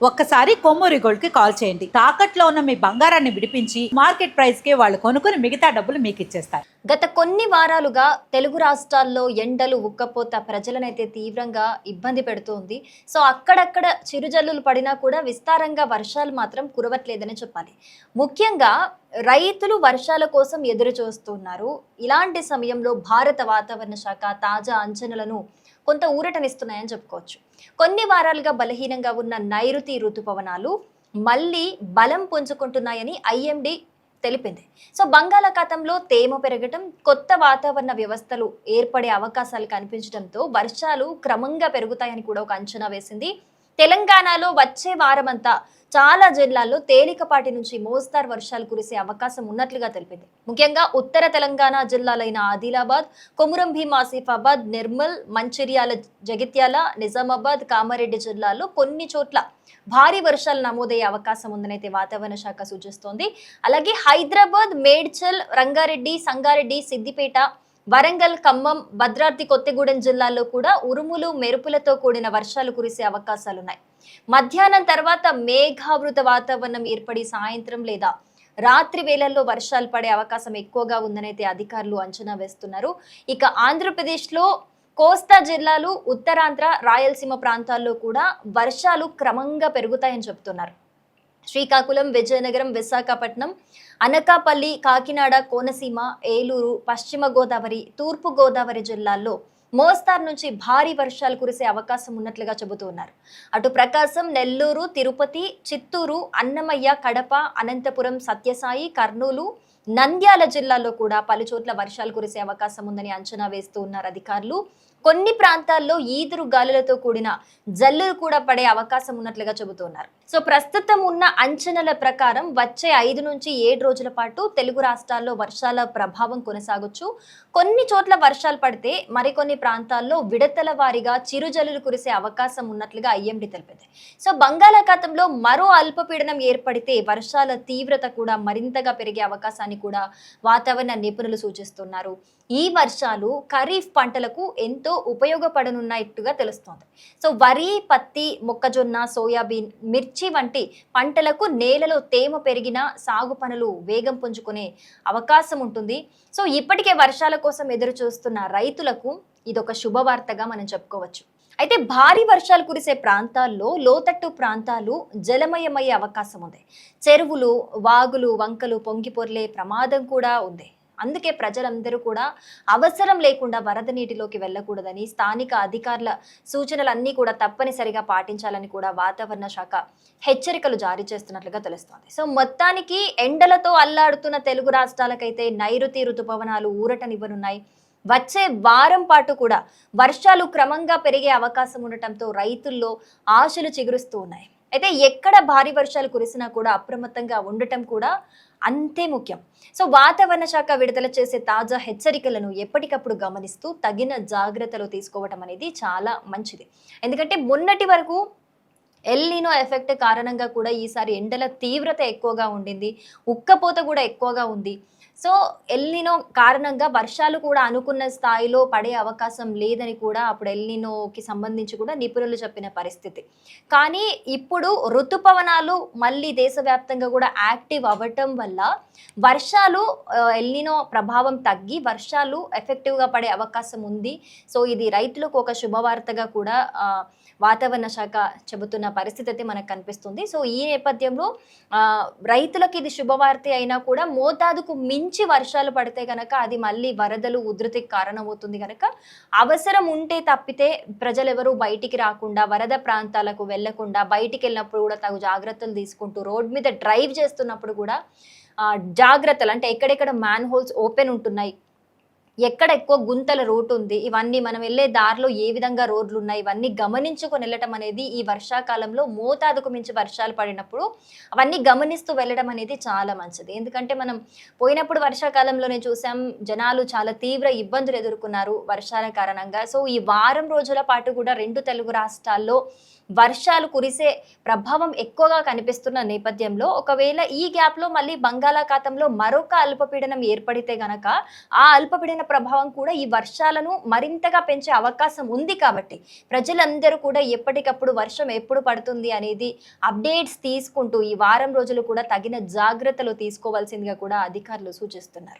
ఒక్కసారి కొమ్మూరి గోల్డ్ కి కాల్ చేయండి. తాకట్లో ఉన్న మీ బంగారాన్ని విడిపించి మార్కెట్ ప్రైస్ కి వాళ్ళు కొనుక్కుని మిగతా డబ్బులు మీకు ఇచ్చేస్తారు. గత కొన్ని వారాలుగా తెలుగు రాష్ట్రాల్లో ఎండలు ఉక్కపోత ప్రజలనైతే తీవ్రంగా ఇబ్బంది పెడుతోంది. సో అక్కడక్కడ చిరుజల్లులు పడినా కూడా విస్తారంగా వర్షాలు మాత్రం కురవట్లేదని చెప్పాలి. ముఖ్యంగా రైతులు వర్షాల కోసం ఎదురు చూస్తున్నారు. ఇలాంటి సమయంలో భారత వాతావరణ శాఖ తాజా అంచనాలను కొంత ఊరటనిస్తున్నాయని చెప్పుకోవచ్చు. కొన్ని వారాలుగా బలహీనంగా ఉన్న నైరుతి ఋతుపవనాలు మళ్ళీ బలం పుంజుకుంటున్నాయని ఐఎండీ తెలిపింది. సో బంగాళాఖాతంలో తేమ పెరగటం, కొత్త వాతావరణ వ్యవస్థలు ఏర్పడే అవకాశాలు కనిపించడంతో వర్షాలు క్రమంగా పెరుగుతాయని కూడా ఒక అంచనా వేసింది. తెలంగాణలో వచ్చే వారమంతా చాలా జిల్లాల్లో తేలికపాటి నుంచి మోస్తారు వర్షాలు కురిసే అవకాశం ఉన్నట్లుగా తెలిపింది. ముఖ్యంగా ఉత్తర తెలంగాణ జిల్లాలైన ఆదిలాబాద్, కొమురం భీం ఆసిఫాబాద్, నిర్మల్, మంచిర్యాల, జగిత్యాల, నిజామాబాద్, కామారెడ్డి జిల్లాల్లో కొన్ని చోట్ల భారీ వర్షాలు నమోదయ్యే అవకాశం ఉందనైతే వాతావరణ శాఖ సూచిస్తోంది. అలాగే హైదరాబాద్, మేడ్చల్, రంగారెడ్డి, సంగారెడ్డి, సిద్దిపేట, వరంగల్, ఖమ్మం, భద్రాద్రి కొత్తగూడెం జిల్లాల్లో కూడా ఉరుములు మెరుపులతో కూడిన వర్షాలు కురిసే అవకాశాలున్నాయి. మధ్యాహ్నం తర్వాత మేఘావృత వాతావరణం ఏర్పడి సాయంత్రం లేదా రాత్రి వేళల్లో వర్షాలు పడే అవకాశం ఎక్కువగా ఉందనైతే అధికారులు అంచనా వేస్తున్నారు. ఇక ఆంధ్రప్రదేశ్లో కోస్తా జిల్లాలు, ఉత్తరాంధ్ర, రాయలసీమ ప్రాంతాల్లో కూడా వర్షాలు క్రమంగా పెరుగుతాయని చెబుతున్నారు. శ్రీకాకుళం, విజయనగరం, విశాఖపట్నం, అనకాపల్లి, కాకినాడ, కోనసీమ, ఏలూరు, పశ్చిమ గోదావరి, తూర్పు గోదావరి జిల్లాల్లో మోస్తారు నుంచి భారీ వర్షాలు కురిసే అవకాశం ఉన్నట్లుగా చెబుతున్నారు. అటు ప్రకాశం, నెల్లూరు, తిరుపతి, చిత్తూరు, అన్నమయ్య, కడప, అనంతపురం, సత్యసాయి, కర్నూలు, నంద్యాల జిల్లాల్లో కూడా పలుచోట్ల వర్షాలు కురిసే అవకాశం ఉందని అంచనా వేస్తూ ఉన్నారు అధికారులు. కొన్ని ప్రాంతాల్లో ఈదురు గాలులతో కూడిన జల్లులు కూడా పడే అవకాశం ఉన్నట్లుగా చెబుతున్నారు. సో ప్రస్తుతం ఉన్న అంచనాల ప్రకారం వచ్చే 5 నుంచి 7 రోజుల పాటు తెలుగు రాష్ట్రాల్లో వర్షాల ప్రభావం కొనసాగొచ్చు. కొన్ని చోట్ల వర్షాలు పడితే మరికొన్ని ప్రాంతాల్లో విడతల వారీగా చిరుజల్లులు కురిసే అవకాశం ఉన్నట్లుగా ఐఎండీ తెలిపింది. సో బంగాళాఖాతంలో మరో అల్పపీడనం ఏర్పడితే వర్షాల తీవ్రత కూడా మరింతగా పెరిగే అవకాశాన్ని కూడా వాతావరణ నిపుణులు సూచిస్తున్నారు. ఈ వర్షాలు ఖరీఫ్ పంటలకు ఎంతో ఉపయోగపడనున్నట్టుగా తెలుస్తోంది. సో వరి, పత్తి, మొక్కజొన్న, సోయాబీన్, మిర్చి వంటి పంటలకు నేలలో తేమ పెరిగిన సాగు పనులు వేగం పుంజుకునే అవకాశం ఉంటుంది. సో ఇప్పటికే వర్షాల కోసం ఎదురు చూస్తున్న రైతులకు ఇదొక శుభవార్తగా మనం చెప్పుకోవచ్చు. అయితే భారీ వర్షాలు కురిసే ప్రాంతాల్లో లోతట్టు ప్రాంతాలు జలమయమయ్యే అవకాశం ఉంది. చెరువులు, వాగులు, వంకలు పొంగి పొర్లే ప్రమాదం కూడా ఉంది. అందుకే ప్రజలందరూ కూడా అవసరం లేకుండా వరద నీటిలోకి వెళ్ళకూడదని, స్థానిక అధికారుల సూచనలన్నీ కూడా తప్పనిసరిగా పాటించాలని కూడా వాతావరణ శాఖ హెచ్చరికలు జారీ చేస్తున్నట్లుగా తెలుస్తోంది. సో మొత్తానికి ఎండలతో అల్లాడుతున్న తెలుగు రాష్ట్రాలకైతే నైరుతి ఋతుపవనాలు ఊరటనివ్వనున్నాయి. వచ్చే వారం పాటు కూడా వర్షాలు క్రమంగా పెరిగే అవకాశం ఉండటంతో రైతుల్లో ఆశలు చిగురుస్తూ ఉన్నాయి. అయితే ఎక్కడ భారీ వర్షాలు కురిసినా కూడా అప్రమత్తంగా ఉండటం కూడా అంతే ముఖ్యం. సో వాతావరణ శాఖ విడుదల చేసే తాజా హెచ్చరికలను ఎప్పటికప్పుడు గమనిస్తూ తగిన జాగ్రత్తలు తీసుకోవటం అనేది చాలా మంచిది. ఎందుకంటే మొన్నటి వరకు ఎల్ నినో ఎఫెక్ట్ కారణంగా కూడా ఈసారి ఎండల తీవ్రత ఎక్కువగా ఉండింది, ఉక్కపోత కూడా ఎక్కువగా ఉంది. సో ఎల్ నినో కారణంగా వర్షాలు కూడా అనుకున్న స్థాయిలో పడే అవకాశం లేదని కూడా అప్పుడు ఎల్ నినోకి సంబంధించి కూడా నిపుణులు చెప్పిన పరిస్థితి. కానీ ఇప్పుడు ఋతుపవనాలు మళ్ళీ దేశవ్యాప్తంగా కూడా యాక్టివ్ అవ్వటం వల్ల వర్షాలు ఎల్ నినో ప్రభావం తగ్గి వర్షాలు ఎఫెక్టివ్గా పడే అవకాశం ఉంది. సో ఇది రైతులకు ఒక శుభవార్తగా కూడా వాతావరణ శాఖ చెబుతున్న పరిస్థితి అయితే మనకు కనిపిస్తుంది. సో ఈ నేపథ్యంలో రైతులకు ఇది శుభవార్త అయినా కూడా మోతాదుకు మించి వర్షాలు పడితే కనుక అది మళ్ళీ వరదలు ఉధృతికి కారణమవుతుంది. కనుక అవసరం ఉంటే తప్పితే ప్రజలెవరూ బయటికి రాకుండా, వరద ప్రాంతాలకు వెళ్లకుండా, బయటికి వెళ్ళినప్పుడు కూడా తగు జాగ్రత్తలు తీసుకుంటూ, రోడ్ మీద డ్రైవ్ చేస్తున్నప్పుడు కూడా జాగ్రత్తలు అంటే ఎక్కడెక్కడ మ్యాన్ హోల్స్ ఓపెన్ ఉంటున్నాయి, ఎక్కడ ఎక్కువ గుంతల రూట్ ఉంది, ఇవన్నీ మనం వెళ్ళే దారిలో ఏ విధంగా రోడ్లు ఉన్నాయి, ఇవన్నీ గమనించుకొని వెళ్ళటం అనేది ఈ వర్షాకాలంలో మోతాదుకు మించి వర్షాలు పడినప్పుడు అవన్నీ గమనిస్తూ వెళ్ళడం అనేది చాలా మంచిది. ఎందుకంటే మనం పోయినప్పుడు వర్షాకాలంలోనే చూసాం, జనాలు చాలా తీవ్ర ఇబ్బందులు ఎదుర్కొన్నారు వర్షాల కారణంగా. సో ఈ వారం రోజుల పాటు కూడా 2 తెలుగు రాష్ట్రాల్లో వర్షాలు కురిసే ప్రభావం ఎక్కువగా కనిపిస్తున్న నేపథ్యంలో ఒకవేళ ఈ గ్యాప్లో మళ్ళీ బంగాళాఖాతంలో మరొక అల్పపీడనం ఏర్పడితే గనక ఆ అల్పపీడన ప్రభావం కూడా ఈ వర్షాలను మరింతగా పెంచే అవకాశం ఉంది. కాబట్టి ప్రజలందరూ కూడా ఎప్పటికప్పుడు వర్షం ఎప్పుడు పడుతుంది అనేది అప్డేట్స్ తీసుకుంటూ ఈ వారం రోజులు కూడా తగిన జాగ్రత్తలు తీసుకోవాల్సిందిగా కూడా అధికారులు సూచిస్తున్నారు.